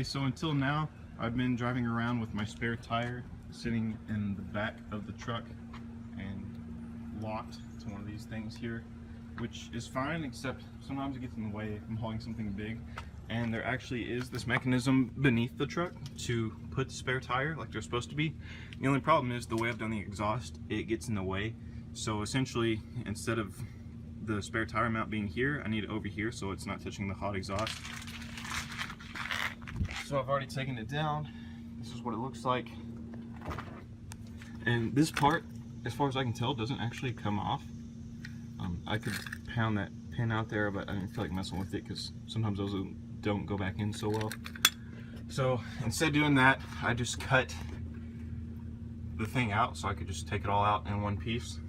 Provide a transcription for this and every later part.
Okay, so until now, I've been driving around with my spare tire sitting in the back of the truck and locked to one of these things here, which is fine, except sometimes it gets in the way if I'm hauling something big. And there actually is this mechanism beneath the truck to put the spare tire like they're supposed to be. The only problem is the way I've done the exhaust, it gets in the way. So essentially, instead of the spare tire mount being here, I need it over here so it's not touching the hot exhaust. So I've already taken it down. This is what it looks like. And this part, as far as I can tell, doesn't actually come off. I could pound that pin out there, but I didn't feel like messing with it because sometimes those don't go back in so well. So instead of doing that, I just cut the thing out so I could just take it all out in one piece.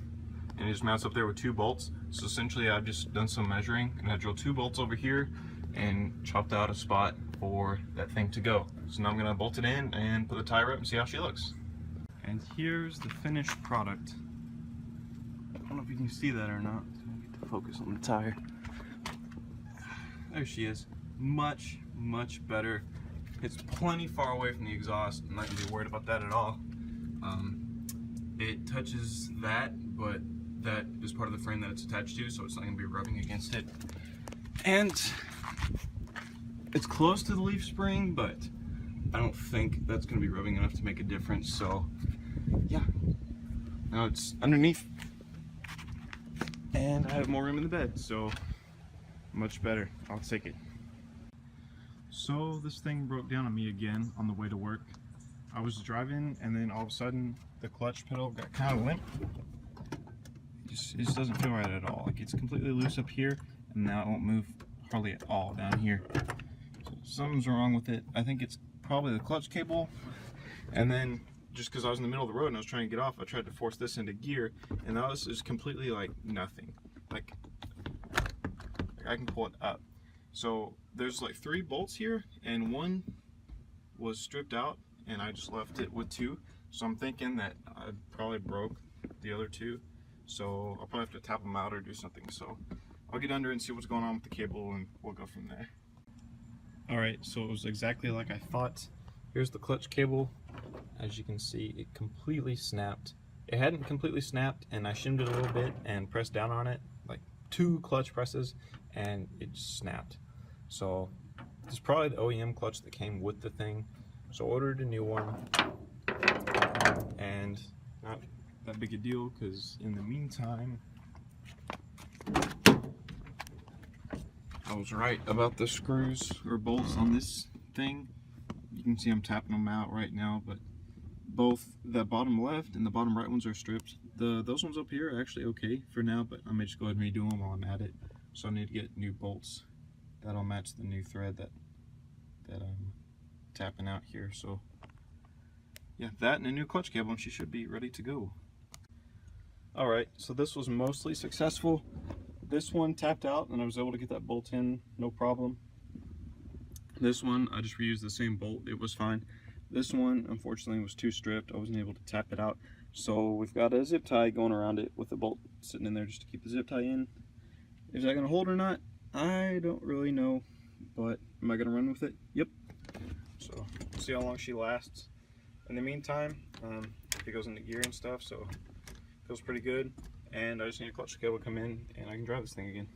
And it just mounts up there with 2 bolts. So essentially I've just done some measuring and I drilled 2 bolts over here and chopped out a spot for that thing to go. So now I'm gonna bolt it in and put the tire up and see how she looks. And here's the finished product. I don't know if you can see that or not. Get the focus on the tire. There she is. Much better. It's plenty far away from the exhaust. I'm not gonna be worried about that at all. It touches that, but that is part of the frame that it's attached to, so it's not gonna be rubbing against it. And it's close to the leaf spring, but I don't think that's gonna be rubbing enough to make a difference. So yeah, now it's underneath and I have more room in the bed, so much better. I'll take it. So this thing broke down on me again on the way to work. I was driving and then all of a sudden the clutch pedal got kind of limp. It just doesn't feel right at all. Like it's completely loose up here and now it won't move hardly at all down here. So something's wrong with it. I think it's probably the clutch cable. And then just because I was in the middle of the road and I was trying to get off, I tried to force this into gear and that was just completely like nothing. Like I can pull it up. So there's like 3 bolts here and 1 was stripped out and I just left it with 2. So I'm thinking that I probably broke the other 2. So I'll probably have to tap them out or do something. So I'll get under and see what's going on with the cable and we'll go from there. Alright, so it was exactly like I thought. Here's the clutch cable. As you can see, it completely snapped. It hadn't completely snapped and I shimmed it a little bit and pressed down on it, like 2 clutch presses, and it just snapped. So this is probably the OEM clutch that came with the thing. So I ordered a new one, and not that big a deal because in the meantime, I was right about the screws or bolts on this thing. You can see I'm tapping them out right now, but both the bottom left and the bottom right ones are stripped. Those ones up here are actually okay for now, but I may just go ahead and redo them while I'm at it. So I need to get new bolts that'll match the new thread that I'm tapping out here. So yeah, that and a new clutch cable and she should be ready to go. Alright, so this was mostly successful. This one tapped out and I was able to get that bolt in, no problem. This one, I just reused the same bolt, it was fine. This one, unfortunately, was too stripped. I wasn't able to tap it out. So we've got a zip tie going around it with the bolt sitting in there just to keep the zip tie in. Is that gonna hold or not? I don't really know, but am I gonna run with it? Yep. So see how long she lasts. In the meantime, it goes into gear and stuff, so it feels pretty good. And I just need a clutch cable to come in and I can drive this thing again.